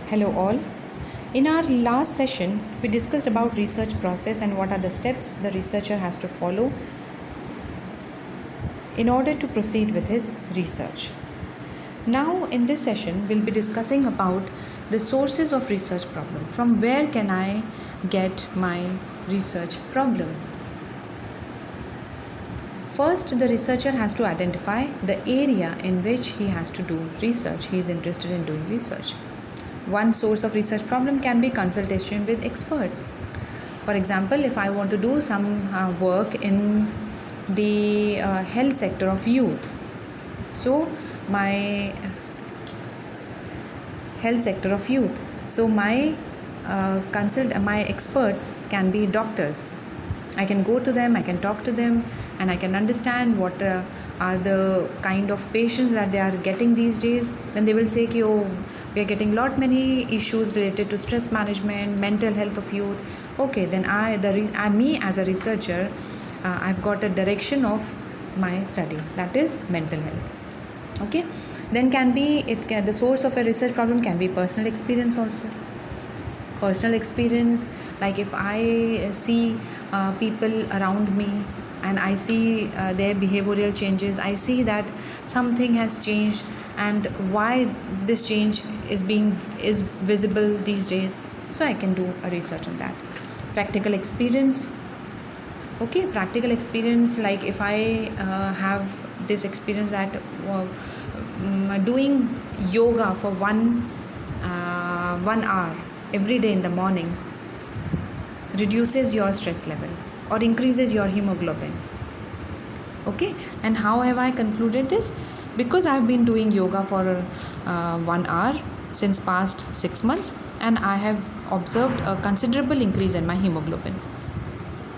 Hello all. In our last session, we discussed about research process and what are the steps the researcher has to follow in order to proceed with his research. Now in this session, we'll be discussing about the sources of research problem. From where can I get my research problem? First, the researcher has to identify the area in which he has to do research. He is interested in doing research. One source of research problem can be consultation with experts. For example, if I want to do some work in the health sector of youth, so my my experts can be doctors. I can go to them, I can talk to them, and I can understand what are the kind of patients that they are getting these days. Then they will say, oh, we are getting many issues related to stress management, mental health of youth. Okay, then me as a researcher, I've got a direction of my study, that is mental health. Okay, then the source of a research problem can be personal experience also. Personal experience, like if I see people around me and I see their behavioral changes, I see that something has changed and why this change is visible these days, so I can do a research on that. Practical experience, okay, practical experience, like if I have this experience that doing yoga for 1 hour every day in the morning reduces your stress level or increases your hemoglobin. Okay, and how have I concluded this? Because I've been doing yoga for 1 hour since past 6 months, and I have observed a considerable increase in my hemoglobin.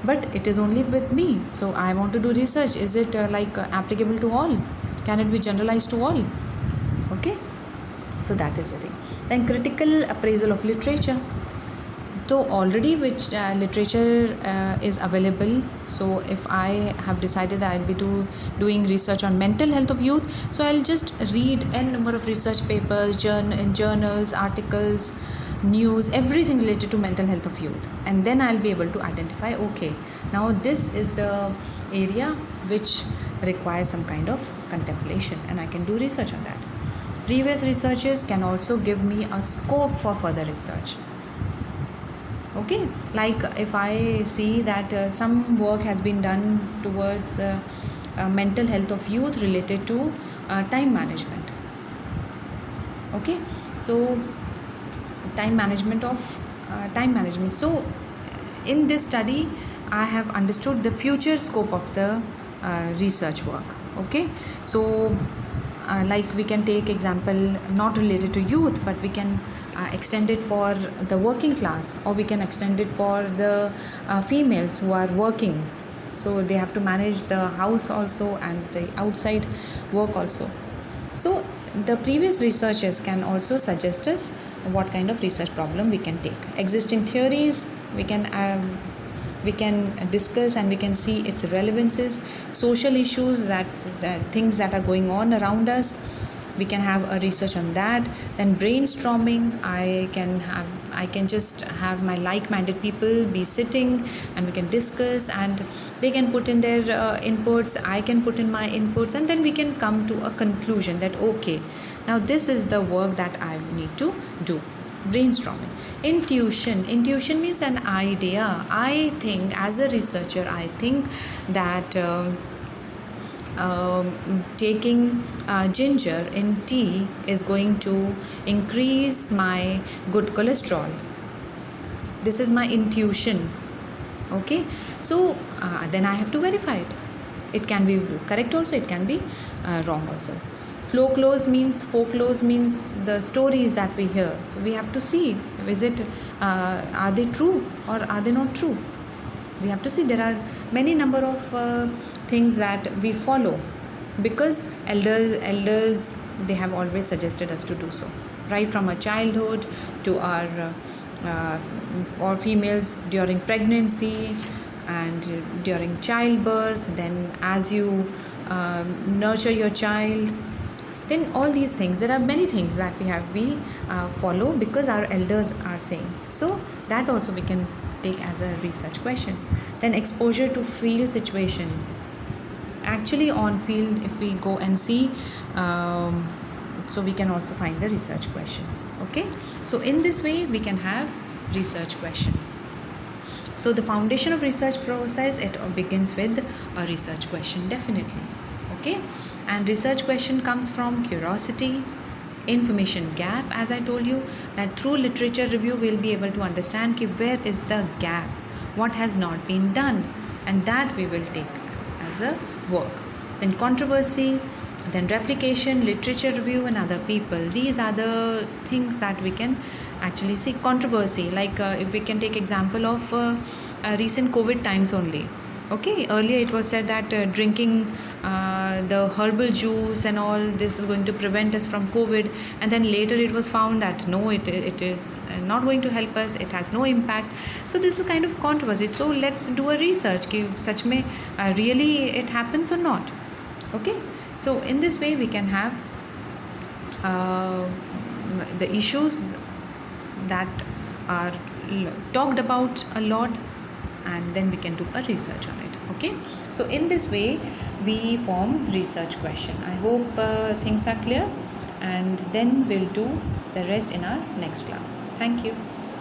But it is only with me, so I want to do research. Is it applicable to all? Can it be generalized to all? Okay, so that is the thing. Then critical appraisal of literature. So already which literature is available. So if I have decided that I'll be doing research on mental health of youth, so I'll just read a number of research papers, journals, articles, news, everything related to mental health of youth, and then I'll be able to identify, okay, now this is the area which requires some kind of contemplation, and I can do research on that. Previous researches can also give me a scope for further research. Okay, like if I see that some work has been done towards mental health of youth related to time management. Okay, so time management. So in this study, I have understood the future scope of the research work. Okay, so like we can take example not related to youth, but we can extend it for the working class, or we can extend it for the females who are working, so they have to manage the house also and the outside work also. So the previous researchers can also suggest us what kind of research problem we can take. Existing theories we can discuss, and we can see its relevances. Social issues, that things that are going on around us, we can have a research on that. Then brainstorming, I can just have my like-minded people be sitting, and we can discuss, and they can put in their inputs, I can put in my inputs, and then we can come to a conclusion that okay, now this is the work that I need to do. Brainstorming. Intuition means an idea. I think as a researcher, I think that taking ginger in tea is going to increase my good cholesterol. This is my intuition. Okay, so then I have to verify it. It can be correct also, it can be wrong also. Folklore means the stories that we hear. So we have to see, are they true or are they not true? We have to see. There are many number of things that we follow because elders they have always suggested us to do so, right from our childhood to our for females during pregnancy and during childbirth. Then as you nurture your child, Then all these things, there are many things that we follow because our elders are saying. So that also we can take as a research question. Then exposure to field situations. Actually on field, if we go and see, so we can also find the research questions. Okay, so in this way we can have research question. So the foundation of research process, it begins with a research question, definitely. Okay, and research question comes from curiosity, information gap, as I told you, that through literature review we'll be able to understand where is the gap, what has not been done, and that we will take as a work. Then controversy, then replication, literature review, and other people. These are the things that we can actually see. Controversy, like if we can take example of recent COVID times only. Okay, earlier it was said that drinking the herbal juice and all this is going to prevent us from COVID, and then later it was found that no, it is not going to help us, it has no impact. So this is kind of controversy. So let's do a research ki such mein really it happens or not. Okay, so in this way we can have the issues that are talked about a lot, and then we can do a research on it. Okay, so in this way we form research question. I hope things are clear, and then we'll do the rest in our next class. Thank you.